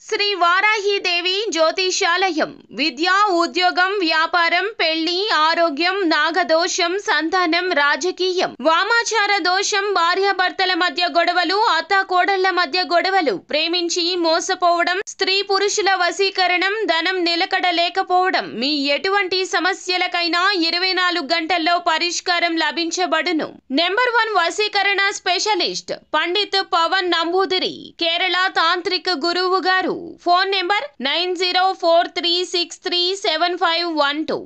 శ్రీ వారాహిదేవి జ్యోతిషాలయం విద్య, ఉద్యోగం, వ్యాపారం, పెళ్లి, ఆరోగ్యం, నాగదోషం, సంతానం, రాజకీయం, వామాచార దోషం, భార్యాభర్తల మధ్య గొడవలు, అత్తాకోడళ్ల మధ్య గొడవలు, ప్రేమించి మోసపోవడం, స్త్రీ పురుషుల వశీకరణం, ధనం నిలకడ లేకపోవడం, మీ ఎటువంటి సమస్యలకైనా 24 గంటల్లో పరిష్కారం లభించబడును. నెంబర్ 1 వశీకరణ స్పెషలిస్ట్ పండిత్ పవన్ నంబూదిరి, కేరళ తాంత్రిక గురువు గారు. Phone number 9043637512.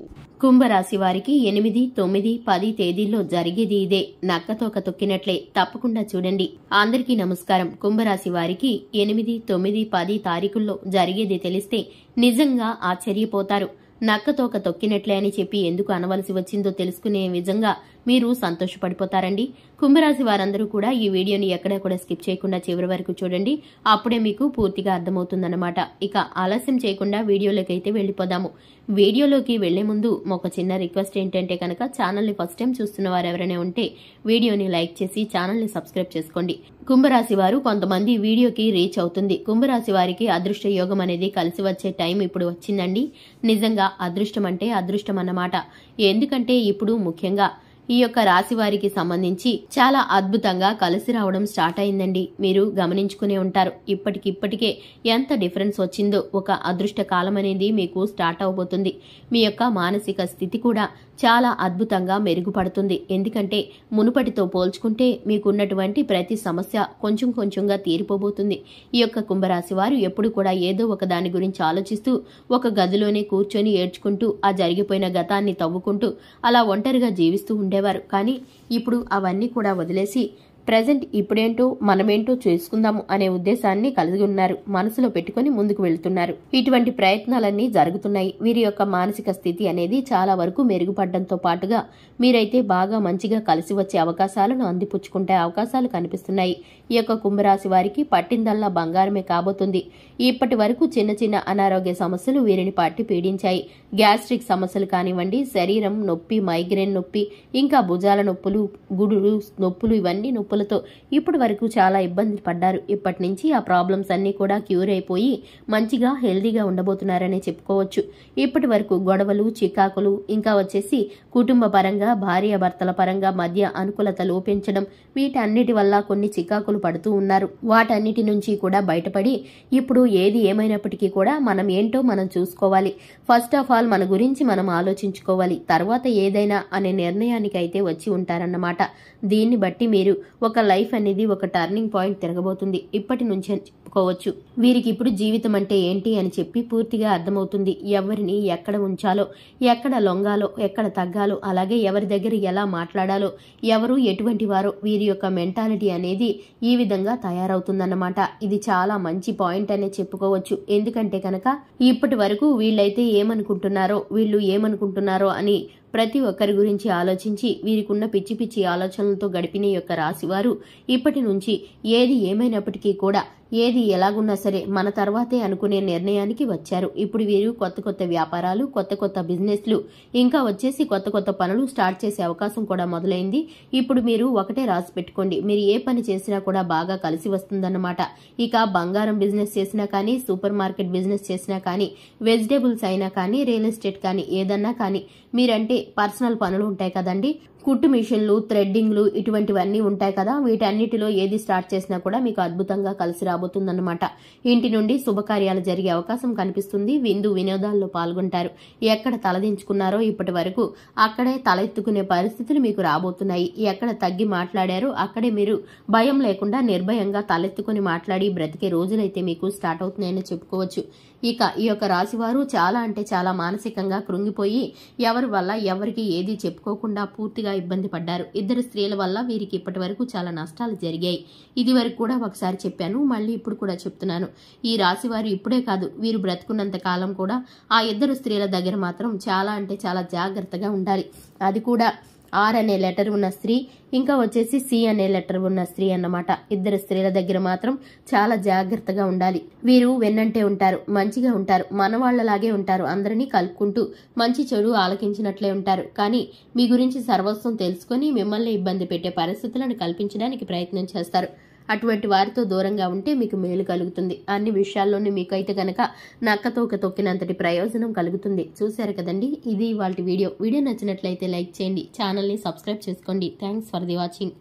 కుంభరాశి వారికి 8, 9, 10 తేదీల్లో జరిగేది ఇదే. నక్కతోక తొక్కినట్లే, తప్పకుండా చూడండి. అందరికీ నమస్కారం. కుంభరాశి వారికి 8, 9, 10 తారీఖుల్లో జరిగేది తెలిస్తే నిజంగా ఆశ్చర్యపోతారు. నక్కతోక తొక్కినట్లే అని చెప్పి ఎందుకు అనవలసి వచ్చిందో తెలుసుకునే విధంగా మీరు సంతోషపడిపోతారండి. కుంభరాశి వారందరూ కూడా ఈ వీడియోని ఎక్కడా కూడా స్కిప్ చేయకుండా చివరి వరకు చూడండి. అప్పుడే మీకు పూర్తిగా అర్థమవుతుందన్నమాట. ఇక ఆలస్యం చేయకుండా వీడియోలోకి అయితే వెళ్లిపోదాము. వీడియోలోకి వెళ్లే ముందు ఒక చిన్న రిక్వెస్ట్ ఏంటంటే కనుక ఛానల్ని ఫస్ట్ టైం చూస్తున్న వారు ఎవరైనా ఉంటే వీడియోని లైక్ చేసి ఛానల్ని సబ్స్క్రైబ్ చేసుకోండి. కుంభరాశి వారు కొంతమంది వీడియోకి రీచ్ అవుతుంది. కుంభరాశి వారికి అదృష్ట యోగం అనేది కలిసి వచ్చే టైం ఇప్పుడు వచ్చిందండి. నిజంగా అదృష్టం అంటే అదృష్టం అన్నమాట. ఎందుకంటే ఇప్పుడు ముఖ్యంగా ఈ యొక్క రాశి వారికి సంబంధించి చాలా అద్భుతంగా కలిసి రావడం స్టార్ట్ అయిందండి. మీరు గమనించుకునే ఉంటారు. ఇప్పటికే ఎంత డిఫరెన్స్ వచ్చిందో. ఒక అదృష్ట కాలం అనేది మీకు స్టార్ట్ అవబోతుంది. మీ యొక్క మానసిక స్థితి కూడా చాలా అద్భుతంగా మెరుగుపడుతుంది. ఎందుకంటే మునుపటితో పోల్చుకుంటే మీకున్నటువంటి ప్రతి సమస్య కొంచెం కొంచెంగా తీరిపోబోతుంది. ఈ యొక్క కుంభరాశి వారు ఎప్పుడు కూడా ఏదో ఒక దాని గురించి ఆలోచిస్తూ ఒక గదిలోనే కూర్చొని ఏడ్చుకుంటూ ఆ జరిగిపోయిన గతాన్ని తవ్వుకుంటూ అలా ఒంటరిగా జీవిస్తూ ఉండేవారు. కానీ ఇప్పుడు అవన్నీ కూడా వదిలేసి ప్రెజెంట్ ఇప్పుడేంటో మనమేంటో చేసుకుందాము అనే ఉద్దేశాన్ని కలిగి ఉన్నారు. మనసులో పెట్టుకుని ముందుకు వెళ్తున్నారు. ఇటువంటి ప్రయత్నాలన్నీ జరుగుతున్నాయి. వీరి యొక్క మానసిక స్థితి అనేది చాలా వరకు మెరుగుపడడంతో పాటుగా మీరైతే బాగా మంచిగా కలిసి వచ్చే అవకాశాలను అందిపుచ్చుకుంటే అవకాశాలు కనిపిస్తున్నాయి. ఈ యొక్క కుంభరాశి వారికి పట్టిందల్లా బంగారమే కాబోతుంది. ఇప్పటి వరకు చిన్న చిన్న అనారోగ్య సమస్యలు వీరిని పట్టి పీడించాయి. గ్యాస్ట్రిక్ సమస్యలు కానివ్వండి, శరీరం నొప్పి, మైగ్రేన్ నొప్పి, ఇంకా భుజాల నొప్పులు, గుడులు నొప్పులు, ఇవన్నీ నొప్పులతో ఇప్పటి వరకు చాలా ఇబ్బంది పడ్డారు. ఇప్పటి నుంచి ఆ ప్రాబ్లమ్స్ అన్ని కూడా క్యూర్ అయిపోయి మంచిగా హెల్దీగా ఉండబోతున్నారనే చెప్పుకోవచ్చు. ఇప్పటి వరకు గొడవలు, చికాకులు, ఇంకా వచ్చేసి కుటుంబ పరంగా, భార్యాభర్తల పరంగా మధ్య అనుకూలత లోపించడం, వీటన్నిటి వల్ల కొన్ని చికాకులు పడుతూ ఉన్నారు. వాటన్నిటి నుంచి కూడా బయటపడి ఇప్పుడు ఏది ఏమైనప్పటికీ కూడా మనం ఏంటో మనం చూసుకోవాలి. ఫస్ట్ ఆఫ్ ఆల్ మన గురించి మనం ఆలోచించుకోవాలి. తర్వాత ఏదైనా అనే నిర్ణయానికి అయితే వచ్చి ఉంటారన్నమాట. దీన్ని బట్టి మీరు ఒక లైఫ్ అనేది ఒక టర్నింగ్ పాయింట్ తిరగబోతుంది. ఇప్పటి నుంచి చెప్పుకోవచ్చు. వీరికి ఇప్పుడు జీవితం అంటే ఏంటి అని చెప్పి పూర్తిగా అర్థమవుతుంది. ఎవరిని ఎక్కడ ఉంచాలో, ఎక్కడ లొంగాలో, ఎక్కడ తగ్గాలో, అలాగే ఎవరి దగ్గర ఎలా మాట్లాడాలో, ఎవరు ఎటువంటి వారో వీరి యొక్క మెంటాలిటీ అనేది ఈ విధంగా తయారవుతుందన్నమాట. ఇది చాలా మంచి పాయింట్ అనే చెప్పుకోవచ్చు. ఎందుకంటే కనుక ఇప్పటి వరకు వీళ్ళైతే వీళ్ళు ఏమనుకుంటున్నారో అని ప్రతి ఒక్కరి గురించి ఆలోచించి వీరికున్న పిచ్చి పిచ్చి ఆలోచనలతో గడిపిన యొక్క రాశివారు ఇప్పటి నుంచి ఏది ఏమైనప్పటికీ కూడా ఏది ఎలాగున్నా సరే మన తర్వాతే అనుకునే నిర్ణయానికి వచ్చారు. ఇప్పుడు వీరు కొత్త కొత్త వ్యాపారాలు, కొత్త కొత్త బిజినెస్లు, ఇంకా వచ్చేసి కొత్త కొత్త పనులు స్టార్ట్ చేసే అవకాశం కూడా మొదలైంది. ఇప్పుడు మీరు ఒకటే రాసి పెట్టుకోండి, మీరు ఏ పని చేసినా కూడా బాగా కలిసి వస్తుందన్నమాట. ఇక బంగారం బిజినెస్ చేసినా కానీ, సూపర్ మార్కెట్ బిజినెస్ చేసినా కానీ, వెజిటేబుల్స్ అయినా కానీ, రియల్ ఎస్టేట్ కానీ, ఏదన్నా కానీ, మీరంటే పర్సనల్ పనులు ఉంటాయి కదండి, కుట్టు మిషన్లు, థ్రెడ్డింగ్లు, ఇటువంటివన్నీ ఉంటాయి కదా, వీటన్నిటిలో ఏది స్టార్ట్ చేసినా కూడా మీకు అద్భుతంగా కలిసి రాబోతుందన్నమాట. ఇంటి నుండి శుభకార్యాలు జరిగే అవకాశం కనిపిస్తుంది. విందు వినోదాల్లో పాల్గొంటారు. ఎక్కడ తలదించుకున్నారో ఇప్పటి వరకు అక్కడే తలెత్తుకునే పరిస్థితులు మీకు రాబోతున్నాయి. ఎక్కడ తగ్గి మాట్లాడారో అక్కడే మీరు భయం లేకుండా నిర్భయంగా తలెత్తుకుని మాట్లాడి బ్రతికే రోజులైతే మీకు స్టార్ట్ అవుతున్నాయని చెప్పుకోవచ్చు. ఇక ఈ యొక్క రాశివారు చాలా అంటే చాలా మానసికంగా కృంగిపోయి ఎవరి వల్ల ఎవరికి ఏది చెప్పుకోకుండా పూర్తిగా ఇబ్బంది పడ్డారు. ఇద్దరు స్త్రీల వల్ల వీరికి ఇప్పటి వరకు చాలా నష్టాలు జరిగాయి. ఇది వరకు కూడా ఒకసారి చెప్పాను, మళ్ళీ ఇప్పుడు కూడా చెప్తున్నాను. ఈ రాశివారు ఇప్పుడే కాదు, వీరు బ్రతుకున్నంత కాలం కూడా ఆ ఇద్దరు స్త్రీల దగ్గర మాత్రం చాలా అంటే చాలా జాగ్రత్తగా ఉండాలి. అది కూడా ఆర్ అనే లెటర్ ఉన్న స్త్రీ, ఇంకా వచ్చేసి సి అనే లెటర్ ఉన్న స్త్రీ అన్నమాట. ఇద్దరు స్త్రీల దగ్గర మాత్రం చాలా జాగ్రత్తగా ఉండాలి. వీరు వెన్నంటే ఉంటారు, మంచిగా ఉంటారు, మనవాళ్లలాగే ఉంటారు, అందరినీ కలుపుకుంటూ మంచి చెడు ఆలకించినట్లే ఉంటారు. కానీ మీ గురించి సర్వస్వం తెలుసుకుని మిమ్మల్ని ఇబ్బంది పెట్టే పరిస్థితులను కల్పించడానికి ప్రయత్నం చేస్తారు. అటువంటి వారితో దూరంగా ఉంటే మీకు మేలు కలుగుతుంది. అన్ని విషయాల్లోనూ మీకైతే గనక నక్కతోక తొక్కినంతటి ప్రయోజనం కలుగుతుంది. చూశారు కదండి, ఇది ఇవాల్టి వీడియో నచ్చినట్లయితే లైక్ చేయండి, ఛానల్ని సబ్స్క్రైబ్ చేసుకోండి. Thanks for the watching.